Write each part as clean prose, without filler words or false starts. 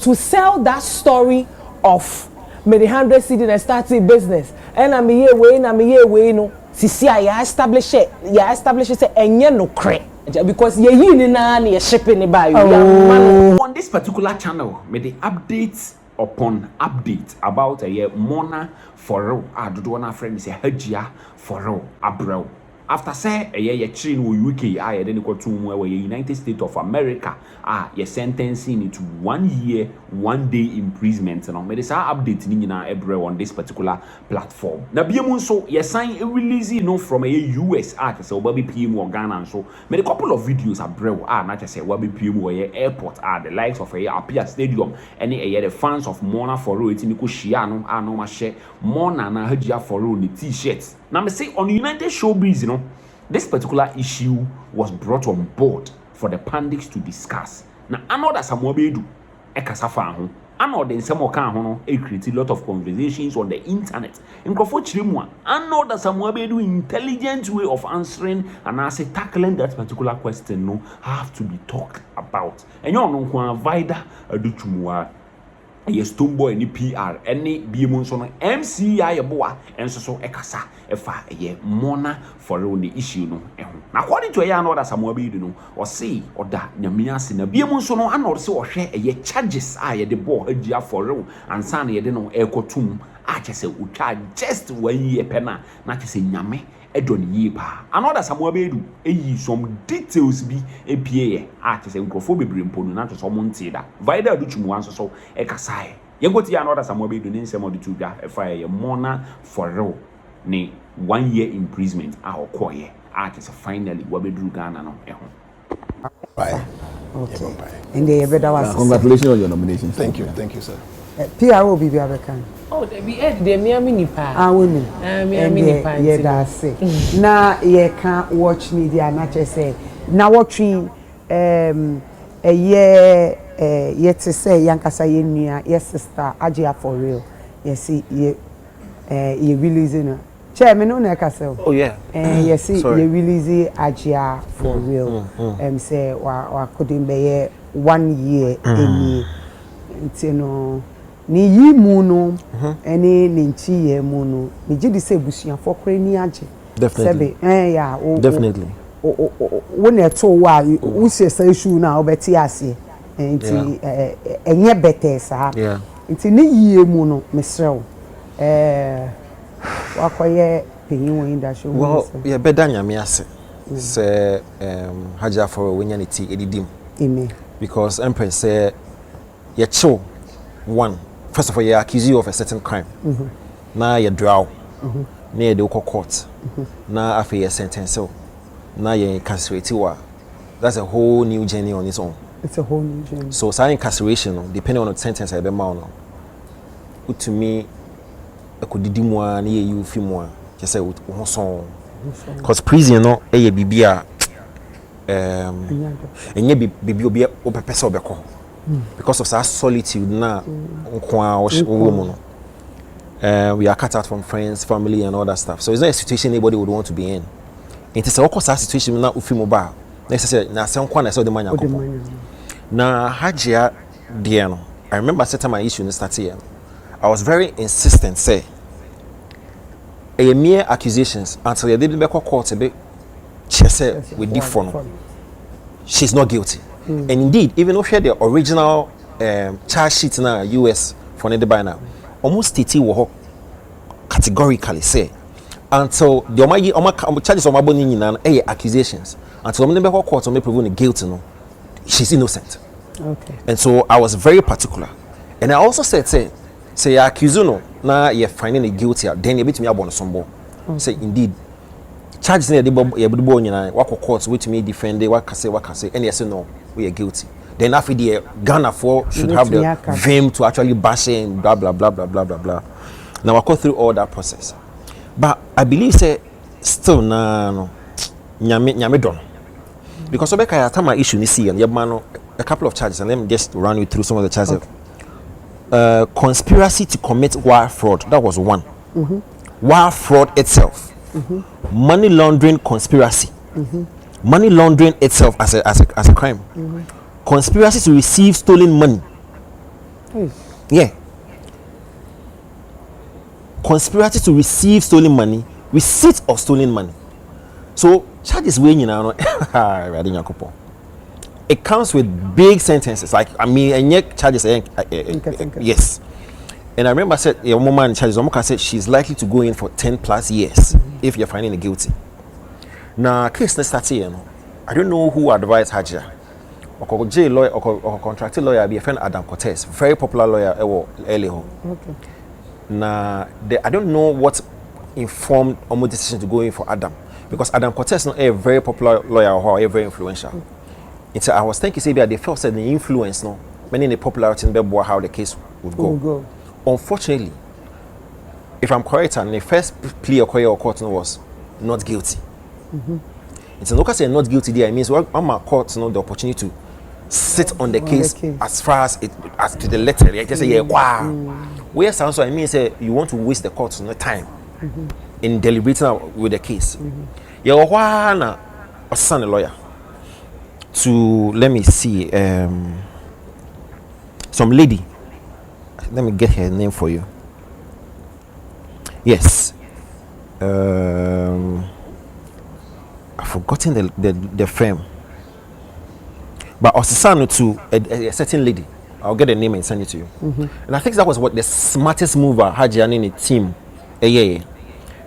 to sell that story of me the 100 cedi and starting business and I'm here way no sisi I establish say enye no kre because ye yi na na shipping by you on this particular channel me the updates upon update about a Mona for Adutwumwaa friend say Hajia for Abreu. After say a train wo UK I then go to United States of America ye sentencing it to 1 year 1 day imprisonment no me this update ni nyina ebre on this particular platform na biemu so ye sign a release from a US say obabi PM or Ghana so me the couple of videos abre na say obabi PM or airport the likes of a Apia Stadium any the fans of Mona for etimi ko hia no no ma share Mona na Hajia for ni t-shirts. Now, me say on United Showbiz, this particular issue was brought on board for the pundits to discuss. Now, Arnold as Baidoo, Arnold in some account, created a lot of conversations on the internet. In Crawford Arnold as Baidoo intelligent way of answering and as tackling that particular question have to be talked about. And you know, Vida, Adutwumwaa. Yes, Tomboy any PR any biemu so no MC Yaa Yeboah enso so ekasa efa Mona for the issue no according to Arnold as Baidoo no or say oda nyame ase na biemu so no Arnold say ohwe charges the ball Hajia for real and san ye de no ekotum chese utwa just 1 year pena na chese nyame edon yi pa Arnold Baidoo eyi some details bi epie chese nkrofo bebre mponu na to mo ntie da Vida Adutwumwaa so ekasa ye go ti Arnold Baidoo ni nsem odi tuga efa ye Mona for real ni 1 year imprisonment okoye chese finally wabedru Ghana no Bye. Okay. And the better was congratulations on your nomination. Thank you, sir. PRO be Abekan. oh the me pa women me pa yeah that's it na ye can watch media na che say na watching a year yet to say yankasa ye nua yes sister Hajia for real yes ye releasing Chair, me no na kasa. Oh yeah. Yes, you release Hajia for real. Say wa couldn't be 1 year any. You know, ni yi mu no, any ni nchi ye mu no. Ni gidi say busuan for kra ni age. Definitely. Yeah. Definitely. When you told why we say issue na obeti ase. Nti enye better sa. Yeah. Nti ni yi mu no mesrew. Wakoye penyin in that show. Well, yeah, better nyame ase. Say Hajia for when you ti edidim. Amen. Because Empress say you chill one. First of all, you accuse you of a certain crime. Now you draw. Near the court. Now after your sentence, so now you incarcerate. That's a whole new journey on its own. It's a whole new journey. So, sign incarceration, depending on the sentence I be mount. To me, I could do more near you few more. Just say with song. Because prison, no, a bibia. And ye be open person because of that solitude now. We are cut out from friends, family, and all that stuff. So it's not a situation anybody would want to be in. It is a situation now. Ufi mobile. Necessarily, now some corner saw the money. Now Hajia, dear, I remember at my issue in the start here. I was very insistent, say a mere accusations until they didn't make a court a bit. She said with the phone, she's not guilty. And indeed, even if she had the original charge sheet in the US for the by now, almost TT categorically say until the charges on my bony and accusations until the member court may prove guilty, no, she's innocent. Okay. And so I was very particular, and I also said, say accuse no, now you're finding a guilty, then you beat me up on some say indeed. Charges in the born what courts which me defend what can say, and yes, no, we are guilty. Then after the Ghana for should have the vim to actually bash and blah blah blah blah blah blah blah. Now I go through all that process, but I believe say still no nyame don because Obeka I have my issue this year and a couple of charges and let me just run you through some of the charges. Okay. Conspiracy to commit wire fraud, that was one. Wire fraud itself. Money laundering conspiracy. Money laundering itself as a crime. Conspiracy to receive stolen money. Yeah. Conspiracy to receive stolen money, receipt of stolen money. So charges weighing now. It comes with big sentences. Like I mean, and yet charges. Yes. And I remember I said a woman in charges. Omoka said she's likely to go in for 10+ years if you're finding her guilty. Now case let's start here. I don't know who advised Hajia. Or J lawyer or contracted lawyer be a friend Adam Cortez, very popular lawyer early on. Okay. Now I don't know what informed Omo's decision to go in for Adam, because Adam Cortez is not a very popular lawyer or very influential. So I was thinking say they felt that the influence no many the popularity in Bebo how the case would go. Unfortunately, if I'm correct, and the first plea or court was not guilty. It's look say not guilty there, it means I'm a court the opportunity to sit on the case as far as it as to the letter. Like just say yeah, wow. Where sounds so I mean say you want to waste the court's time in deliberating with the case. You wanna assign a lawyer to, let me see, some lady. Let me get her name for you. Yes. I've forgotten the firm. But Osisano to a certain lady. I'll get the name and send it to you. And I think that was what the smartest mover Hajia in the team.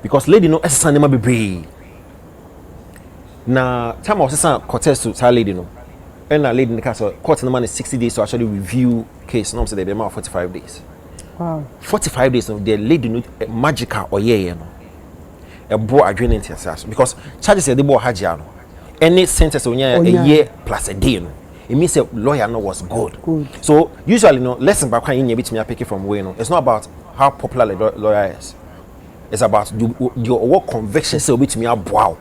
Because lady no Osisano never be brave. Now, time Osisano Cortez to tell lady no. And a lady in the castle court the man is 60 days to actually review case. No, so they be 45 days. Wow. 45 days no, the lady no magical or no. A bro agreeing into yourself because charges they bought Hajia no. Any sentence on a year plus a day no. It means a lawyer no was good. So usually no lesson back when you bit me pick it from where no. It's not about how popular the lawyer is. It's about your work conviction say bit me wow.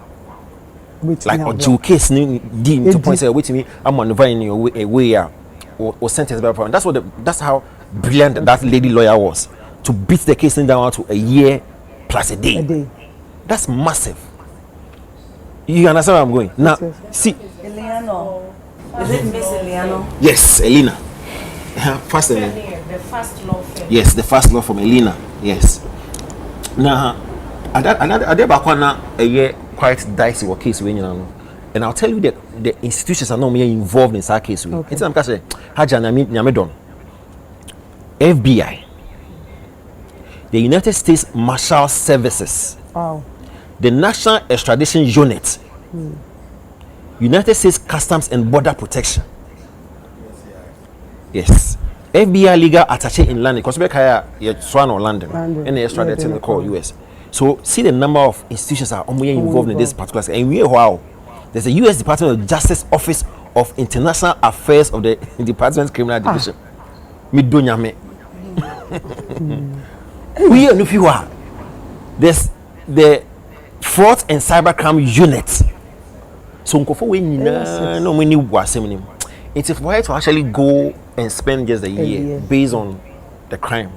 Like on your case to point say wait me I'm maneuvering in your way or sentence by problem. That's how brilliant that lady lawyer was to beat the case down to a year plus a day. That's massive. You understand where I'm going? Now, see. Eliano. Is it Miss Eliano? Yes, Elena. First The first law firm. Yes, the first law from Elena. Yes. Now, I back a year quite dicey what case when you know. And I'll tell you that the institutions are not more involved in that case. It's not because Hajia Nyamedon, FBI, the United States Marshal Services. Wow. The National Extradition Unit, United States Customs and Border Protection. Yes. FBI legal attaché in London, because we're Swan or London, and they extradited in the core US. So see the number of institutions that are involved in this particular case. And we wow, there's a US Department of Justice Office of International Affairs of the Department of Criminal Division. Midonyame. We are if you are. There's the Fraud and Cybercrime Unit. So we no many was it's for her to actually go and spend just a year based on the crime,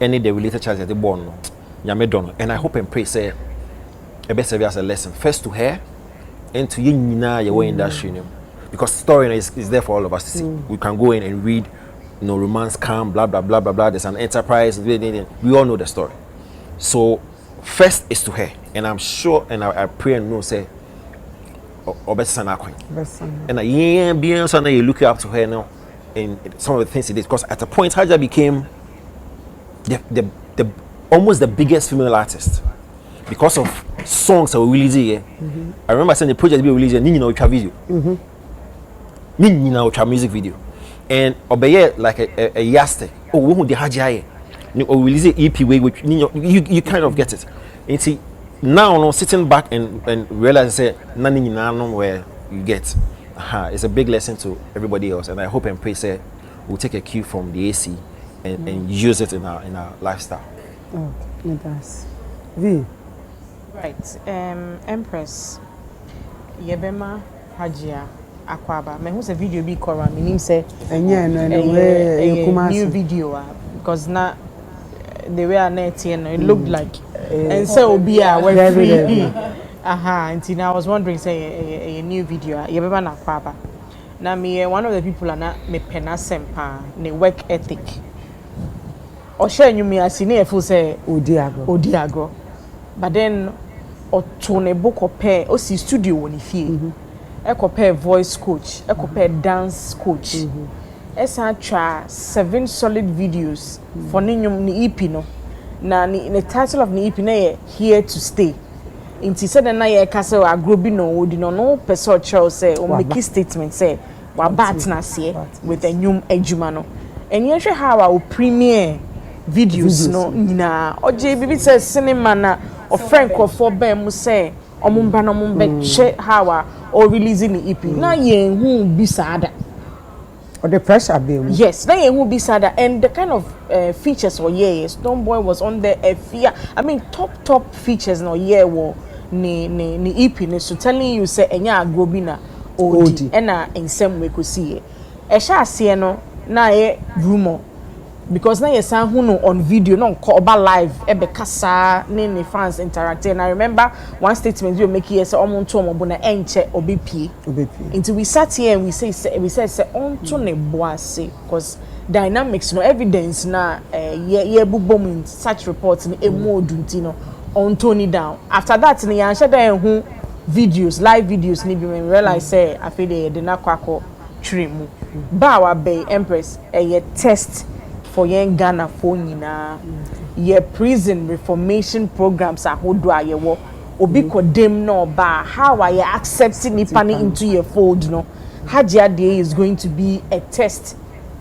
any the related charges that they born. And I hope and pray say a best serve as a lesson first to her and to your industry, because story is there for all of us to see. We can go in and read, romance, calm, blah blah blah blah blah. There's an enterprise. We all know the story. So first is to her, and I'm sure, and I pray and know say, and you look up to her now, in some of the things she did, because at a point Hajia became the almost the biggest female artist because of songs that were released here. I remember saying the project be released Nini na video, Nini na music video, and obey like a yastic. Oh, we the Hajia. Or release an EP way, which you kind of get it. And see, now sitting back and realize say nothing where you get. It's a big lesson to everybody else, and I hope and pray say we'll take a cue from the AC and use it in our lifestyle. Okay, it does. V. Right. Empress Yebema Hajia Akwaba. Me who's a video be Kora meaning say new video because now the way I net it looked like and so be we're free. And I was wondering say a new video Yebema Akwaba. Now me one of the people are not me pena sempa ne work ethic share you me as in here for say Odiago. but then otone book or pair o si studio woni fie e ko pair voice coach e ko pair dance coach esa twa 7 solid videos for ni nyum ni EP no na ni the title of ni EP na here to stay inti said na ye ka say agrobi no odi no person chow say o make statement say wa bat na se with a nyum adwuma no enye hwe how our premiere videos no nyina oje bibi say cinema na or friend for ben mu say omumba no mumbe che how or releasing the EP na ye hu bisada or the pressure be yes na ye hu bisada and the kind of features or Stone Boy was on the I mean top features no wo ni EP ne so telling you say enya agrobi na odi ena ensem we ko see e sha ase no na ye rumor because na yesan hu no on video no ko oba live e be kasa ne fans interacting and I remember one statement you make here say omonto omobo na enche obepie until we sat here and we say onto ne boase because dynamics no evidence na ye bubom in such reports ni emodu ntino onto ni down after that ni yan sheda hu videos live videos ni be realize say afede de na kwako twiremu ba wa be empress ye test for young Ghana for nyina ye prison reformation programs ahodo ayewo obi kodem no ba how are you accepting nipani into your fold no Hajia day is going to be a test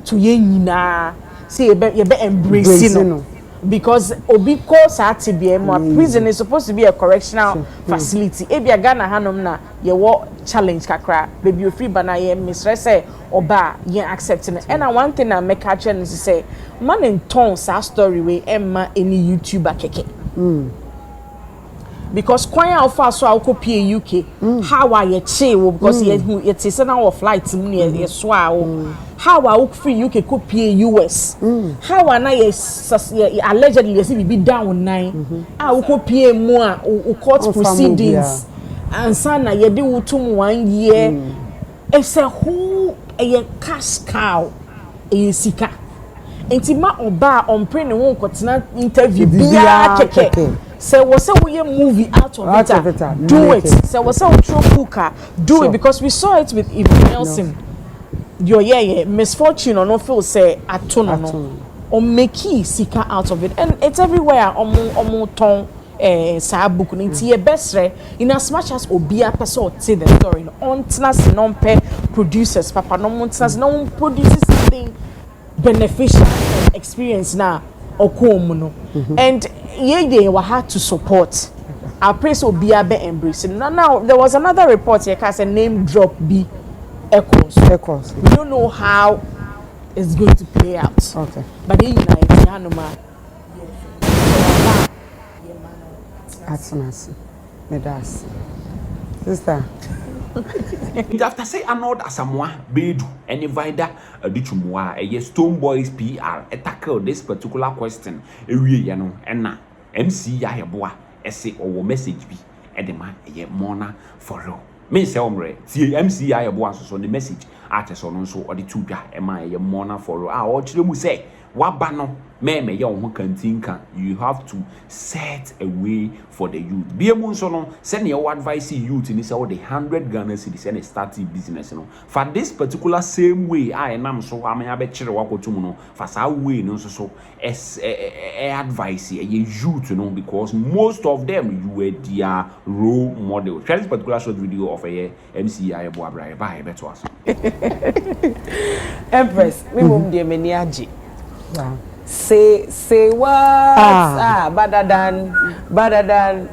to ye nyina say you be embracing no because obi course atbm prison is supposed to be a correctional facility ebia Ghana hanom na ye wo challenge kakra baby you free bana ye misre say oba ye accepting and one thing I make catch and say man in tons our story we emma any YouTuber keke because kwanya ofa so akopie UK how are you che because ye say na of flight mu ye so a how are free UK copy US how are na ye allegedly you be down nine a copy mu a court proceedings and sana ye de wutum 1 year it's a who a cash cow e sika entima oba on pre ne won kotena interview bia keke say was we movie out of it do it say was throw cooker do it because we saw it with Eve Nelson your misfortune or no feel say atono no or make sika out of it and it's everywhere omo ton sa book nti ye besre in as much as obia person or say the story no on tnas non pe producers papa no tnas no produces something beneficial experience na okom no and ye were hard to support our praise obia be embracing now there was another report here cast a name drop B echoes we don't know how it's going to play out okay but you know Atnas medas sister after say Arnold Asamoah Baidoo and Vida Adutwumwaa a Stone Boys PR tackle this particular question you know and na MC Yaa Yeboah say or message be and the man a mourner for real me say omre see MC Yaa Yeboah so the message artist on so or the two e man a mourner for real o chire mu say waba no me ya ho kantinka you have to set a way for the youth be mu so no send your advice youth ni say all the 100 Ghana cedis and start business no for this particular same way I am so amanya be kire wakotum no for sa way no so advice ye youth no because most of them you were their role model. Try this particular short video of a MC Yaa Yeboah bra beto aso Empress me mum de mani agi say what better than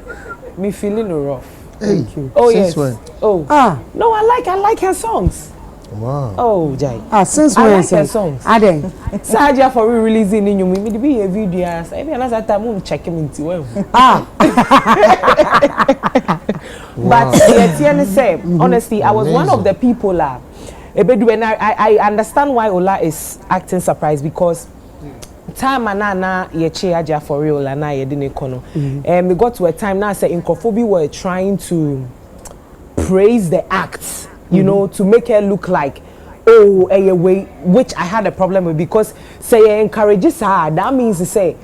me feeling rough. Thank you. Oh Since yes. when? Oh. No, I like her songs. Wow. Oh, Jai. Since I when like her songs. Aden. Hajia for releasing in you me be a video as every another time we check him into well. But the say honestly I was one of the people Baidoo, and I understand why Ola is acting surprised because time na ye Hajia for real na ye didn't kono. And we got to a time now say Incophobia were trying to praise the act, you know, to make her look like oh a way which I had a problem with because say encourages her that means to say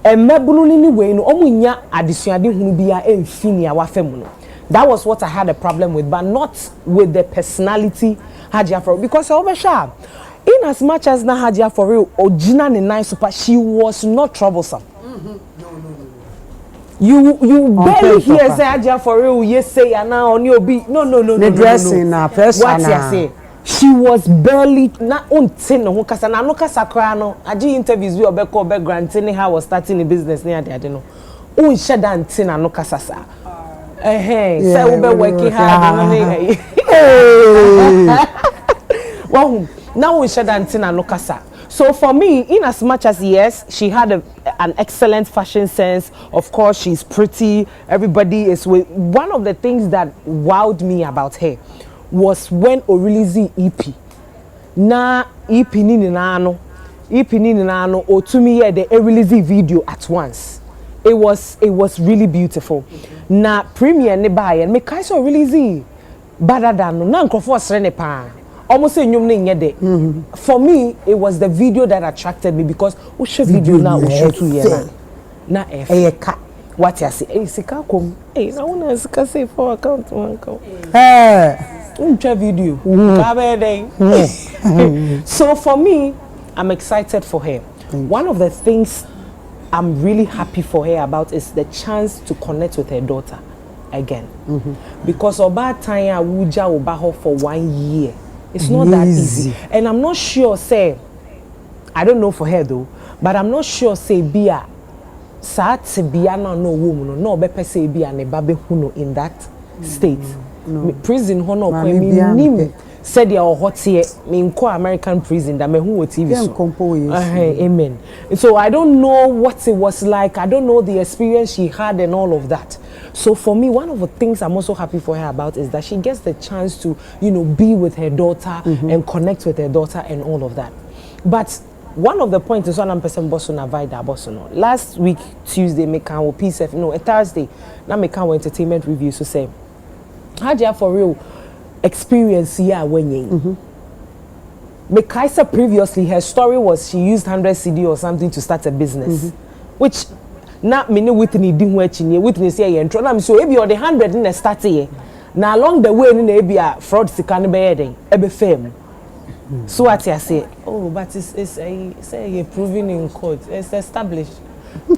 emebunu ni way no omunya adesuade hunu bia emfini a wafemu no. That was what I had a problem with, but not with the personality Hajia for real. Because Obesha, in as much as na Hajia for real, Ojina ni nice super, she was not troublesome. You barely hear say Hajia for real, yes say and now on your beat. No. The dressing na person. What you say? She was barely na untin no kasa na no kasa kra no. Aji interviews we obeko be granting how was starting the business near the no. Un sheda untin na no kasa sa. Say we be working hard money. Well, now we sheda untin na no kasa. So for me, in as much as yes, she had an excellent fashion sense. Of course, she's pretty. Everybody is with. One of the things that wowed me about her was when Orilizi EP. Na EP ni nano or to me the Orilizi video at once. It was really beautiful. Na premiere ne buy and me kai so Orilizi better than na nkrofo srene pa. Almost say nyum ne nyede. For me, it was the video that attracted me because we shoot video now we shoot 2 years na eka. What you say? Hey, sika kom. Hey, na una sika say for account one account. Video. So for me, I'm excited for her. One of the things I'm really happy for her about is the chance to connect with her daughter again. Because Oba Tanya Wuja Obaho for 1 year. It's not that easy. And I'm not sure, say, I don't know for her though, but I'm not sure, say, Bia, Sa Bia no woman, no bepe say Bia ne babe huno in that state. Prison hono me said ya hot here me in American prison that me who TV so. Amen. So I don't know what it was like. I don't know the experience she had and all of that. So for me, one of the things I'm also happy for her about is that she gets the chance to, be with her daughter and connect with her daughter and all of that. But one of the points is one person boss na Vida boss no. Last week Tuesday me can wo PCF a Thursday na me can entertainment review so say Hajia for real experience here when you Mekaisa previously her story was she used 100 CD or something to start a business which not many Whitney didn't watch in Whitney say and I'm so maybe or the 100 in the start here now along the way in the fraud sikan be ebe fame so what I say but it's say proven in court it's established.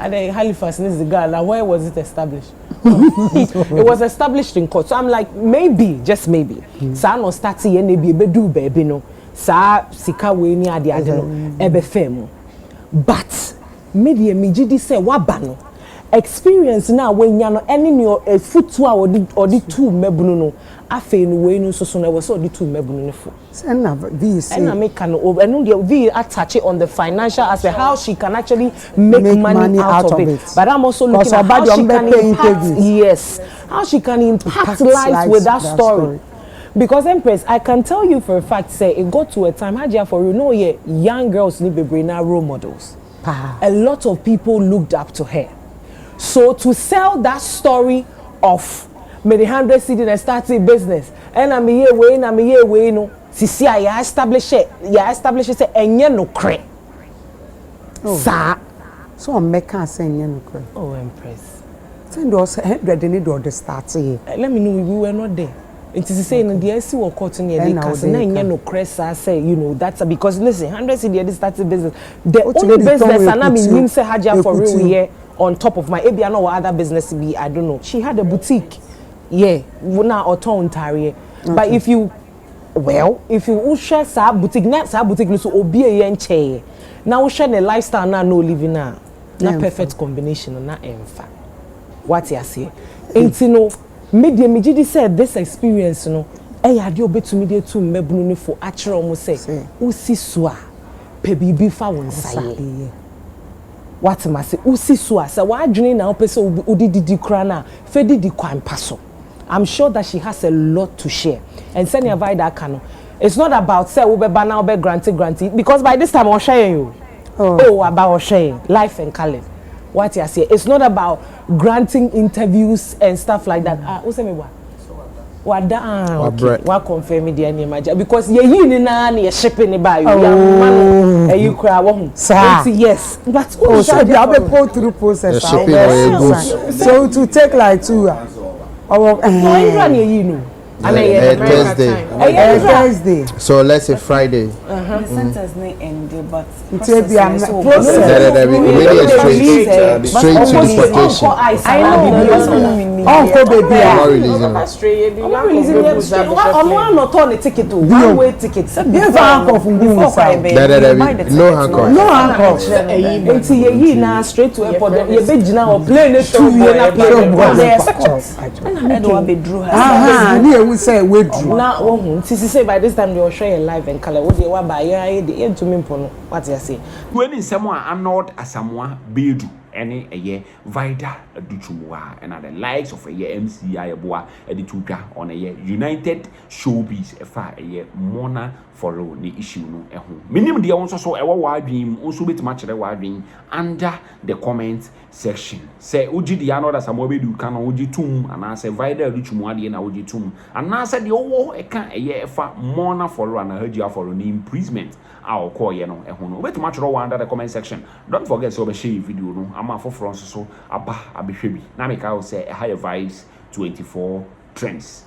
And Halifax is the girl. Now, where was it established? It was established in court. So I'm like, maybe, just maybe. Sa no starting and maybe Baidoo baby no. Sa sika we ni adi no ebe fem. But media mijidi say wabano. Experience now when you know any new footwear or the two mebunu no. Afe no we no so na was so the two mebunu no fo. And na VC. And na make can over and the V attach it on the financial aspect how she can actually make money out of it. But I'm also looking at how she can impact how she can impact lives with that story. Because Empress, I can tell you for a fact say it got to a time Hajia for young girls need be bringing role models. A lot of people looked up to her. So to sell that story of maybe 100 CD and starting business and I'm here way no sisi ya establish say enye no kre sa so make can say enye no kre Empress send us 100 need to start here let me know we were not there. It is saying in the SC or court near the castle, na no cresa say, that's because listen, 100 CD this started business. The only business and I mean him say Hajia for real here on top of my maybe I know what other business be, I don't know. She had a boutique. Yeah, na auto tari. But if you share sa boutique no so obi e nche. Now share the lifestyle na no living na perfect combination na emfa. What you say? Ain't no media mijidi said this experience no had you bet to media to mebunu for actual mo say usi sua pe bibi fa won saye what ma say usi sua say wa adwene na opese odididi kra na fe didi kwan paso. I'm sure that she has a lot to share and send your Vida kano it's not about say we be bana be granted because by this time I'll share you about sharing life and color. What you say? It's not about granting interviews and stuff like that. wa confirm me there name because ye yi ni na na ye shipping ni buy you man e you cry wo yes but so they have go through process so to take like 2 hours no run ye no Thursday. So let's say Friday. The sentence may end, but it be a process. Straight to deportation. I know. Uncle baby, I'm releasing not on the ticket. One way ticket. No handcuff. No handcuff. Until ye now straight to airport. You be now plane it 2 years. And one bedroom. We say we drew. Now, say by this time they will show you live and color. What they want by the end to me, what you say? When in someone Arnold Asamoah Baidoo any a year Vida Adutwumwaa and the likes of a year MC Yaa Yeboah Adutwumwaa on a year United Showbiz a year Mona for the issue no minimum the also so a dream also bit much the dream under the comment section say uji the Arnold Asamoah Baidoo can uji tum and I say Vida Adutwumwaa the na uji tum and I said the owo e can a year fa Mona for and Hajia for the imprisonment our call you know wait much raw under the comment section. Don't forget to share video no I'm for France so aba abehwebi na make I say higher vibes 24 trends.